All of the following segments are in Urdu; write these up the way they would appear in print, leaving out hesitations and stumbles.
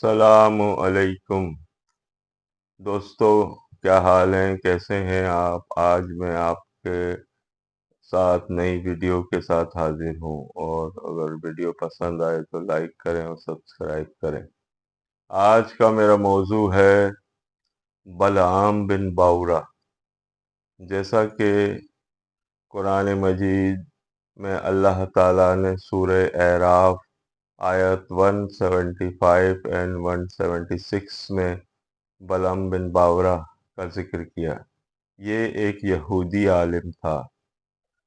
السلام علیکم دوستو، کیا حال ہیں؟ کیسے ہیں آپ؟ آج میں آپ کے ساتھ نئی ویڈیو کے ساتھ حاضر ہوں، اور اگر ویڈیو پسند آئے تو لائک کریں اور سبسکرائب کریں۔ آج کا میرا موضوع ہے بلعام بن باورہ۔ جیسا کہ قرآن مجید میں اللہ تعالیٰ نے سورہ اعراف آیت 175 اینڈ 176 میں بلعام بن باورہ کا ذکر کیا۔ یہ ایک یہودی عالم تھا،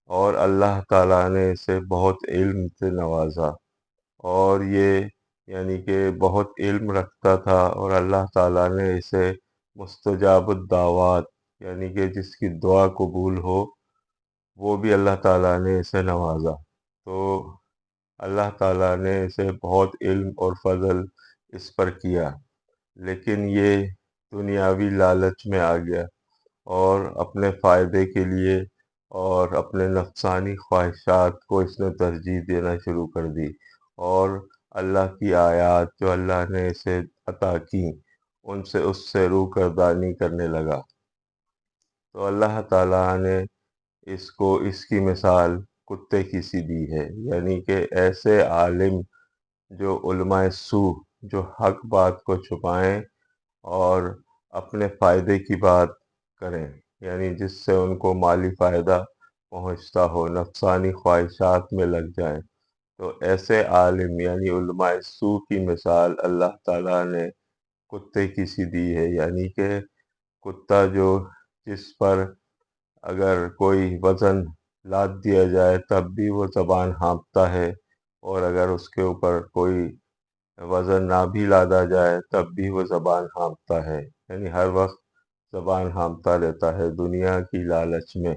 اور اللہ تعالیٰ نے اسے بہت علم سے نوازا، اور یہ یعنی کہ بہت علم رکھتا تھا، اور اللہ تعالیٰ نے اسے مستجاب الدعوات یعنی کہ جس کی دعا قبول ہو وہ بھی اللہ تعالیٰ نے اسے نوازا۔ تو اللہ تعالیٰ نے اسے بہت علم اور فضل اس پر کیا، لیکن یہ دنیاوی لالچ میں آ گیا، اور اپنے فائدے کے لیے اور اپنے نفسانی خواہشات کو اس نے ترجیح دینا شروع کر دی، اور اللہ کی آیات جو اللہ نے اسے عطا کی اس سے روگردانی کرنے لگا۔ تو اللہ تعالیٰ نے اس کی مثال کتے کی سی دی ہے، یعنی کہ ایسے عالم جو علماء سو، جو حق بات کو چھپائیں اور اپنے فائدے کی بات کریں، یعنی جس سے ان کو مالی فائدہ پہنچتا ہو، نفسانی خواہشات میں لگ جائیں۔ تو ایسے عالم یعنی علماء سو کی مثال اللہ تعالیٰ نے کتے کی سی دی ہے، یعنی کہ کتا جس پر اگر کوئی وزن لاد دیا جائے تب بھی وہ زبان ہانپتا ہے، اور اگر اس کے اوپر کوئی وزن نہ بھی لادا جائے تب بھی وہ زبان ہانپتا ہے، یعنی ہر وقت زبان ہانپتا رہتا ہے دنیا کی لالچ میں۔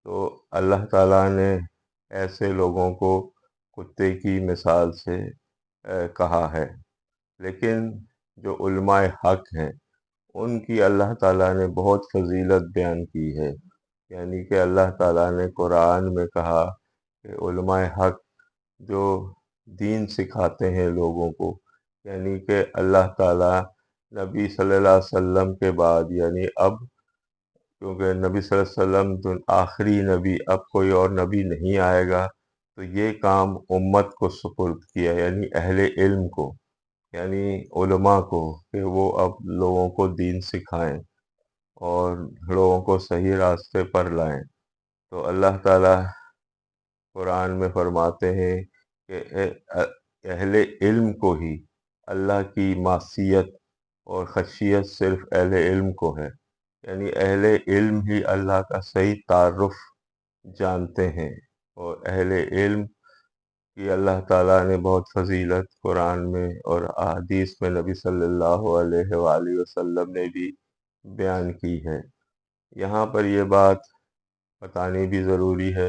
تو اللہ تعالیٰ نے ایسے لوگوں کو کتے کی مثال سے کہا ہے، لیکن جو علماء حق ہیں ان کی اللہ تعالیٰ نے بہت فضیلت بیان کی ہے، یعنی کہ اللہ تعالیٰ نے قرآن میں کہا کہ علماء حق جو دین سکھاتے ہیں لوگوں کو، یعنی کہ اللہ تعالیٰ نبی صلی اللہ علیہ وسلم کے بعد، یعنی اب کیونکہ نبی صلی اللہ علیہ وسلم آخری نبی، اب کوئی اور نبی نہیں آئے گا، تو یہ کام امت کو سپرد کیا، یعنی اہل علم کو، یعنی علماء کو، کہ وہ اب لوگوں کو دین سکھائیں اور لوگوں کو صحیح راستے پر لائیں۔ تو اللہ تعالیٰ قرآن میں فرماتے ہیں کہ اہل علم کو ہی اللہ کی معصیت اور خشیت صرف اہل علم کو ہے، یعنی اہل علم ہی اللہ کا صحیح تعارف جانتے ہیں، اور اہل علم کی اللہ تعالیٰ نے بہت فضیلت قرآن میں اور احادیث میں نبی صلی اللہ علیہ وآلہ وسلم نے بھی بیان کی ہے۔ یہاں پر یہ بات بتانی بھی ضروری ہے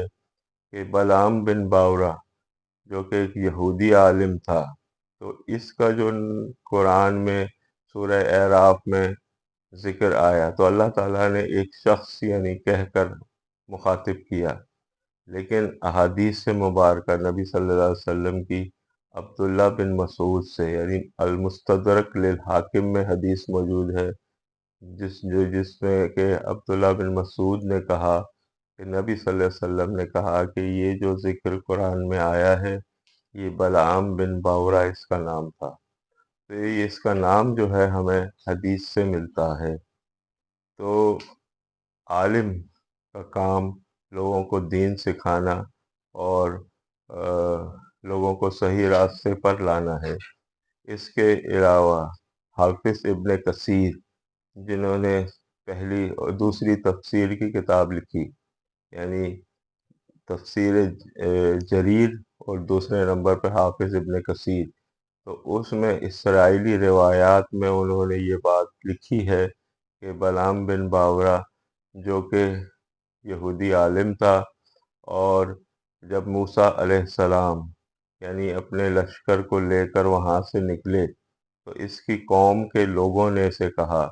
کہ بلعام بن باورہ جو کہ ایک یہودی عالم تھا، تو اس کا جو قرآن میں سورہ اعراف میں ذکر آیا تو اللہ تعالیٰ نے ایک شخص یعنی کہہ کر مخاطب کیا، لیکن احادیث سے مبارکہ نبی صلی اللہ علیہ وسلم کی عبداللہ بن مسعود سے، یعنی المستدرک للحاکم میں حدیث موجود ہے، جس میں کہ عبداللہ بن مسعود نے کہا کہ نبی صلی اللہ علیہ وسلم نے کہا کہ یہ جو ذکر قرآن میں آیا ہے یہ بلعام بن باورہ اس کا نام تھا۔ تو یہ اس کا نام جو ہے ہمیں حدیث سے ملتا ہے۔ تو عالم کا کام لوگوں کو دین سکھانا اور لوگوں کو صحیح راستے پر لانا ہے۔ اس کے علاوہ حافظ ابن کثیر، جنہوں نے پہلی اور دوسری تفسیر کی کتاب لکھی، یعنی تفسیر جریر اور دوسرے نمبر پر حافظ ابن کثیر، تو اس میں اسرائیلی روایات میں انہوں نے یہ بات لکھی ہے کہ بلعام بن باورہ جو کہ یہودی عالم تھا، اور جب موسیٰ علیہ السلام یعنی اپنے لشکر کو لے کر وہاں سے نکلے تو اس کی قوم کے لوگوں نے اسے کہا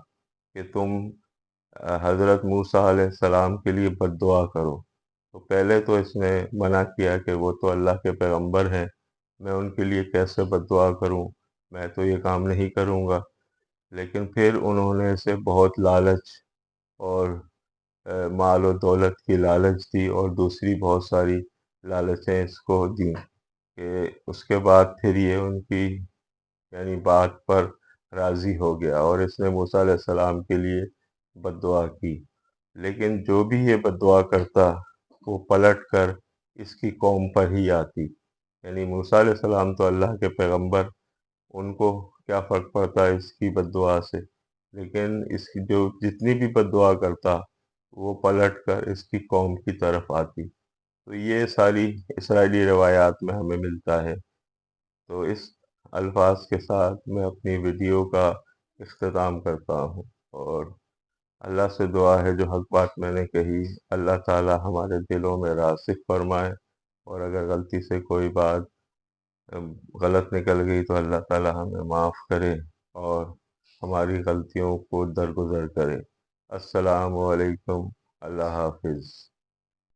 کہ تم حضرت موسیٰ علیہ السلام کے لیے بد دعا کرو۔ تو پہلے تو اس نے منع کیا کہ وہ تو اللہ کے پیغمبر ہیں، میں ان کے لیے کیسے بد دعا کروں، میں تو یہ کام نہیں کروں گا۔ لیکن پھر انہوں نے اسے بہت لالچ اور مال و دولت کی لالچ دی، اور دوسری بہت ساری لالچیں اس کو دیں، کہ اس کے بعد پھر یہ ان کی یعنی بات پر راضی ہو گیا، اور اس نے موسیٰ علیہ السلام کے لیے بد دعا کی۔ لیکن جو بھی یہ بد دعا کرتا وہ پلٹ کر اس کی قوم پر ہی آتی۔ یعنی موسیٰ علیہ السلام تو اللہ کے پیغمبر، ان کو کیا فرق پڑتا اس کی بد دعا سے، لیکن اس کی جو جتنی بھی بد دعا کرتا وہ پلٹ کر اس کی قوم کی طرف آتی۔ تو یہ ساری اسرائیلی روایات میں ہمیں ملتا ہے۔ تو اس الفاظ کے ساتھ میں اپنی ویڈیو کا اختتام کرتا ہوں، اور اللہ سے دعا ہے جو حق بات میں نے کہی اللہ تعالی ہمارے دلوں میں راسخ فرمائے، اور اگر غلطی سے کوئی بات غلط نکل گئی تو اللہ تعالی ہمیں معاف کرے اور ہماری غلطیوں کو درگزر کرے۔ السلام علیکم، اللہ حافظ۔